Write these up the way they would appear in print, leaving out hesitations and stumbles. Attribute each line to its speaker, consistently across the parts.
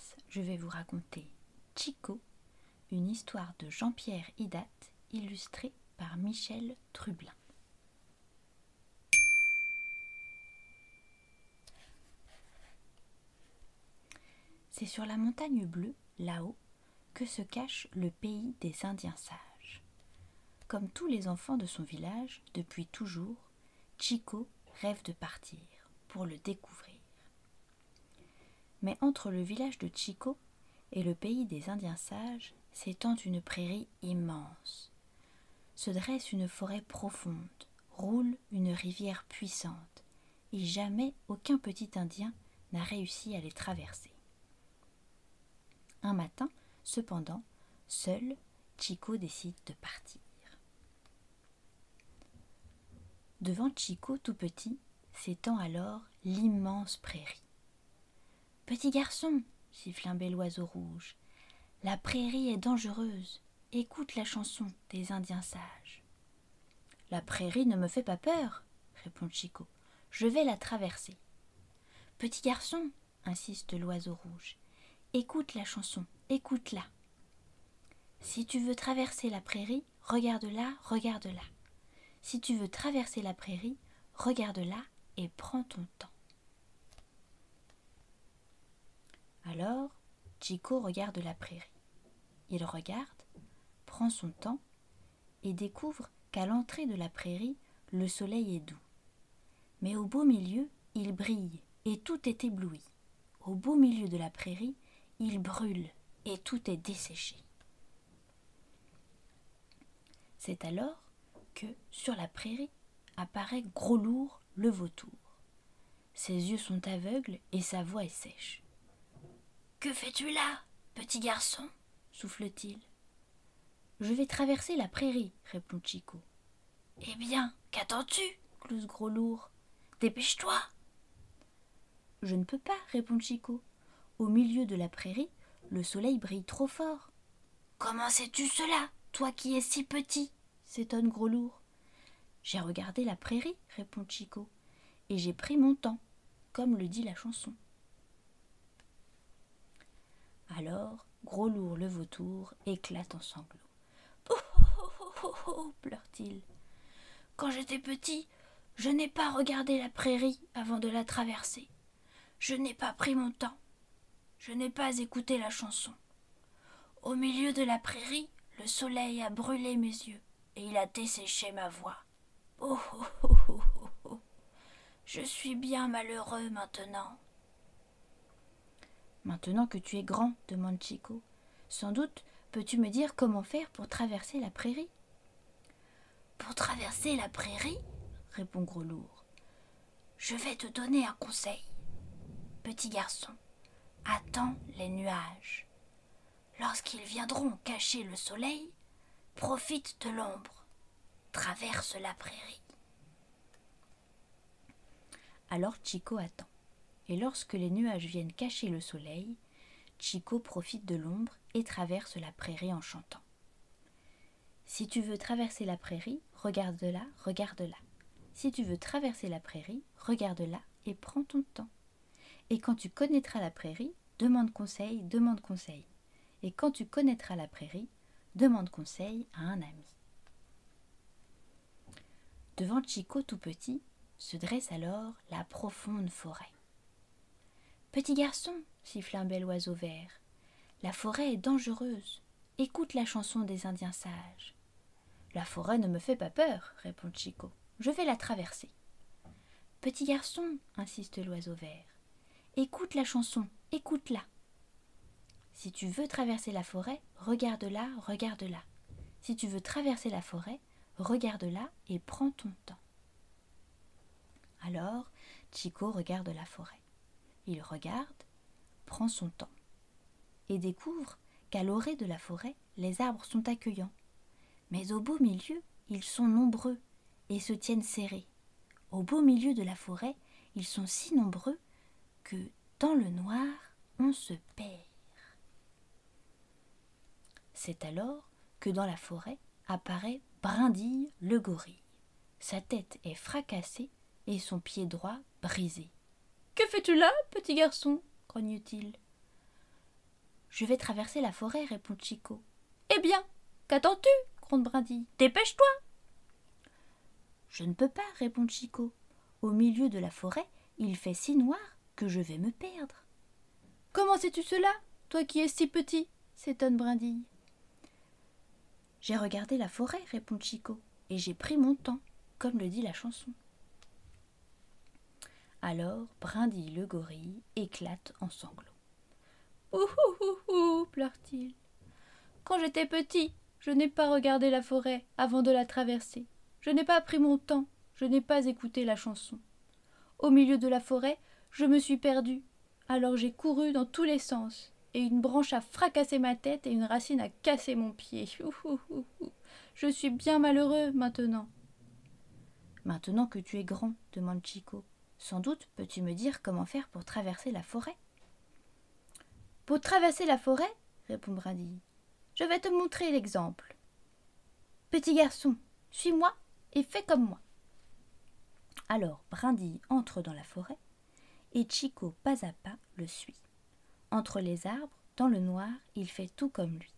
Speaker 1: classe, je vais vous raconter Chico, une histoire de Jean-Pierre Hidat, illustrée par Michel Trublin. C'est sur la montagne bleue, là-haut, que se cache le pays des Indiens sages. Comme tous les enfants de son village, depuis toujours, Chico rêve de partir pour le découvrir. Mais entre le village de Chico et le pays des Indiens sages s'étend une prairie immense. Se dresse une forêt profonde, roule une rivière puissante, et jamais aucun petit Indien n'a réussi à les traverser. Un matin, cependant, seul Chico décide de partir. Devant Chico tout petit s'étend alors l'immense prairie. « Petit garçon, siffle un bel oiseau rouge, la prairie est dangereuse, écoute la chanson des Indiens sages. »« La prairie ne me fait pas peur, répond Chico, je vais la traverser. »« Petit garçon, insiste l'oiseau rouge, écoute la chanson, écoute-la. Si tu veux traverser la prairie, regarde-la, regarde-la. Si tu veux traverser la prairie, regarde-la et prends ton temps. » Alors, Chico regarde la prairie. Il regarde, prend son temps et découvre qu'à l'entrée de la prairie, le soleil est doux. Mais au beau milieu, il brille et tout est ébloui. Au beau milieu de la prairie, il brûle et tout est desséché. C'est alors que, sur la prairie, apparaît Gros-Lourd le vautour. Ses yeux sont aveugles et sa voix est sèche. « Que fais-tu là, petit garçon ?» souffle-t-il. « Je vais traverser la prairie, » répond Chico. « Eh bien, qu'attends-tu » glouse Gros-Lourd. « Dépêche-toi !» « Je ne peux pas, » répond Chico. « Au milieu de la prairie, le soleil brille trop fort. »« Comment sais-tu cela, toi qui es si petit ?» s'étonne Gros-Lourd. « J'ai regardé la prairie, » répond Chico, « et j'ai pris mon temps, comme le dit la chanson. » Alors, Gros-Lourd le vautour éclate en sanglots. « Oh, oh, oh, oh, oh, pleure-t-il. Quand j'étais petit, je n'ai pas regardé la prairie avant de la traverser. Je n'ai pas pris mon temps. Je n'ai pas écouté la chanson. Au milieu de la prairie, le soleil a brûlé mes yeux et il a desséché ma voix. Oh, oh, oh, oh, oh, oh. Je suis bien malheureux maintenant. » « Maintenant que tu es grand, demande Chico, sans doute peux-tu me dire comment faire pour traverser la prairie ?»« Pour traverser la prairie, répond Gros-Lourd, je vais te donner un conseil. Petit garçon, attends les nuages. Lorsqu'ils viendront cacher le soleil, profite de l'ombre. Traverse la prairie. » Alors Chico attend. Et lorsque les nuages viennent cacher le soleil, Chico profite de l'ombre et traverse la prairie en chantant. « Si tu veux traverser la prairie, regarde-la, regarde-la. Si tu veux traverser la prairie, regarde-la et prends ton temps. Et quand tu connaîtras la prairie, demande conseil, demande conseil. Et quand tu connaîtras la prairie, demande conseil à un ami. » Devant Chico tout petit, se dresse alors la profonde forêt. « Petit garçon, siffle un bel oiseau vert, la forêt est dangereuse. Écoute la chanson des Indiens sages. »« La forêt ne me fait pas peur, répond Chico. Je vais la traverser. »« Petit garçon, insiste l'oiseau vert, écoute la chanson, écoute-la. Si tu veux traverser la forêt, regarde-la, regarde-la. Si tu veux traverser la forêt, regarde-la et prends ton temps. » Alors, Chico regarde la forêt. Il regarde, prend son temps et découvre qu'à l'orée de la forêt, les arbres sont accueillants. Mais au beau milieu, ils sont nombreux et se tiennent serrés. Au beau milieu de la forêt, ils sont si nombreux que, dans le noir, on se perd. C'est alors que dans la forêt apparaît Brindille le gorille. Sa tête est fracassée et son pied droit brisé. « Que fais-tu là, petit garçon ?» grogne-t-il. Je vais traverser la forêt, répond Chico.
Speaker 2: Eh bien, qu'attends-tu? Gronde Brindille. Dépêche-toi!
Speaker 1: Je ne peux pas, répond Chico. Au milieu de la forêt, il fait si noir que je vais me perdre.
Speaker 2: Comment sais-tu cela, toi qui es si petit? S'étonne Brindille.
Speaker 1: J'ai regardé la forêt, répond Chico, et j'ai pris mon temps, comme le dit la chanson. Alors Brindille le gorille éclate en sanglots.
Speaker 2: Ouh, ouh, ouh, ouh, pleure-t-il. Quand j'étais petit, je n'ai pas regardé la forêt avant de la traverser. Je n'ai pas pris mon temps, je n'ai pas écouté la chanson. Au milieu de la forêt, je me suis perdue. Alors j'ai couru dans tous les sens, et une branche a fracassé ma tête et une racine a cassé mon pied. Ouh, ouh, ouh, ouh. Je suis bien malheureux maintenant.
Speaker 1: Maintenant que tu es grand, demande Chico, sans doute peux-tu me dire comment faire pour traverser la forêt?
Speaker 2: Pour traverser la forêt, répond Brindille, je vais te montrer l'exemple. Petit garçon, suis-moi et fais comme moi.
Speaker 1: Alors Brindille entre dans la forêt, et Chico, pas à pas, le suit. Entre les arbres, dans le noir, il fait tout comme lui,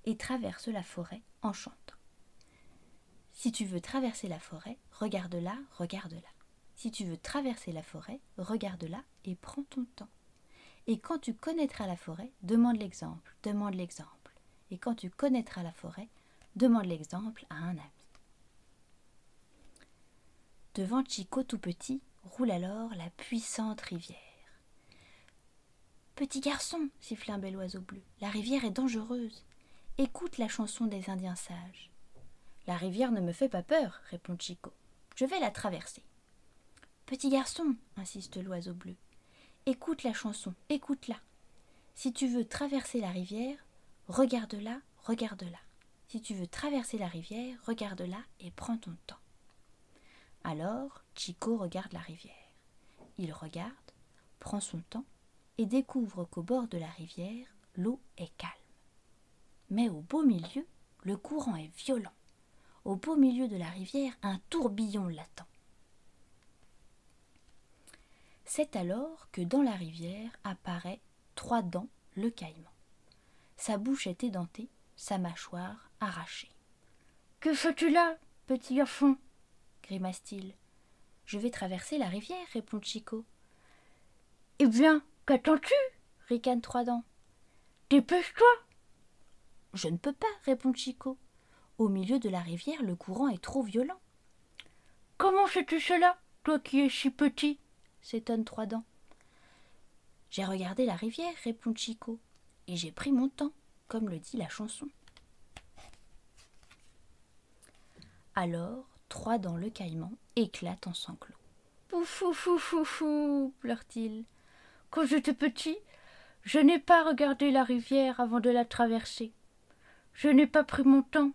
Speaker 1: et traverse la forêt en chantant. Si tu veux traverser la forêt, regarde là, regarde là. Si tu veux traverser la forêt, regarde là et prends ton temps. Et quand tu connaîtras la forêt, demande l'exemple, demande l'exemple. Et quand tu connaîtras la forêt, demande l'exemple à un ami. Devant Chico tout petit, roule alors la puissante rivière. Petit garçon, siffle un bel oiseau bleu, la rivière est dangereuse. Écoute la chanson des Indiens sages. La rivière ne me fait pas peur, répond Chico. Je vais la traverser. Petit garçon, insiste l'oiseau bleu, écoute la chanson, écoute-la. Si tu veux traverser la rivière, regarde-la, regarde-la. Si tu veux traverser la rivière, regarde-la et prends ton temps. Alors, Chico regarde la rivière. Il regarde, prend son temps et découvre qu'au bord de la rivière, l'eau est calme. Mais au beau milieu, le courant est violent. Au beau milieu de la rivière, un tourbillon l'attend. C'est alors que dans la rivière apparaît Trois Dents le caïman. Sa bouche est édentée, sa mâchoire arrachée.
Speaker 2: « Que fais-tu là, petit garçon ?»
Speaker 1: grimace-t-il. « Je vais traverser la rivière, répond Chico. »«
Speaker 2: Eh bien, qu'attends-tu »
Speaker 1: ricane Trois Dents.
Speaker 2: « Dépêche-toi !»«
Speaker 1: Je ne peux pas, répond Chico. Au milieu de la rivière, le courant est trop violent. »«
Speaker 2: Comment sais-tu cela, toi qui es si petit ?»
Speaker 1: s'étonne Trois Dents. « J'ai regardé la rivière, répond Chico, et j'ai pris mon temps, comme le dit la chanson. » Alors, Trois Dents le caïman éclate en sanglots.
Speaker 2: « Ouf, ouf, ouf, ouf, ouf, pleure-t-il. Quand j'étais petit, je n'ai pas regardé la rivière avant de la traverser. Je n'ai pas pris mon temps,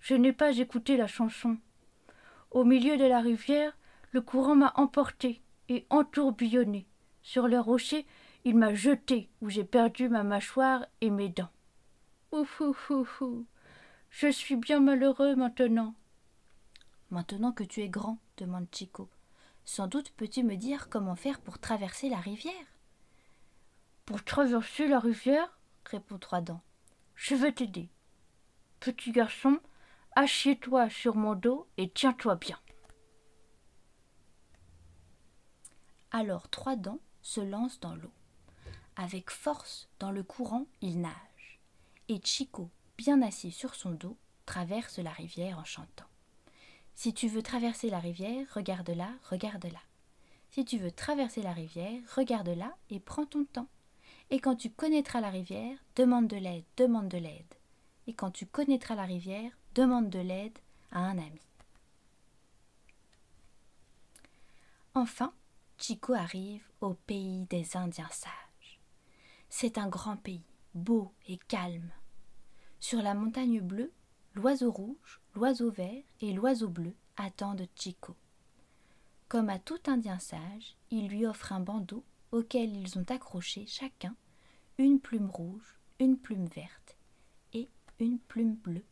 Speaker 2: je n'ai pas écouté la chanson. Au milieu de la rivière, le courant m'a emporté et entourbillonné. Sur le rocher, il m'a jeté où j'ai perdu ma mâchoire et mes dents. Ouf, ouf, ouf, ouf. Je suis bien malheureux maintenant. »
Speaker 1: Maintenant que tu es grand, demande Chico, sans doute peux-tu me dire comment faire pour traverser la rivière?
Speaker 2: Pour traverser la rivière, répond Trois Dents, je vais t'aider. Petit garçon, assieds-toi sur mon dos et tiens-toi bien.
Speaker 1: Alors Trois Dents se lance dans l'eau. Avec force, dans le courant, il nage. Et Chico, bien assis sur son dos, traverse la rivière en chantant. Si tu veux traverser la rivière, regarde là, regarde là. Si tu veux traverser la rivière, regarde là et prends ton temps. Et quand tu connaîtras la rivière, demande de l'aide, demande de l'aide. Et quand tu connaîtras la rivière, demande de l'aide à un ami. Enfin, Chico arrive au pays des Indiens sages. C'est un grand pays, beau et calme. Sur la montagne bleue, l'oiseau rouge, l'oiseau vert et l'oiseau bleu attendent Chico. Comme à tout Indien sage, il lui offre un bandeau auquel ils ont accroché chacun une plume rouge, une plume verte et une plume bleue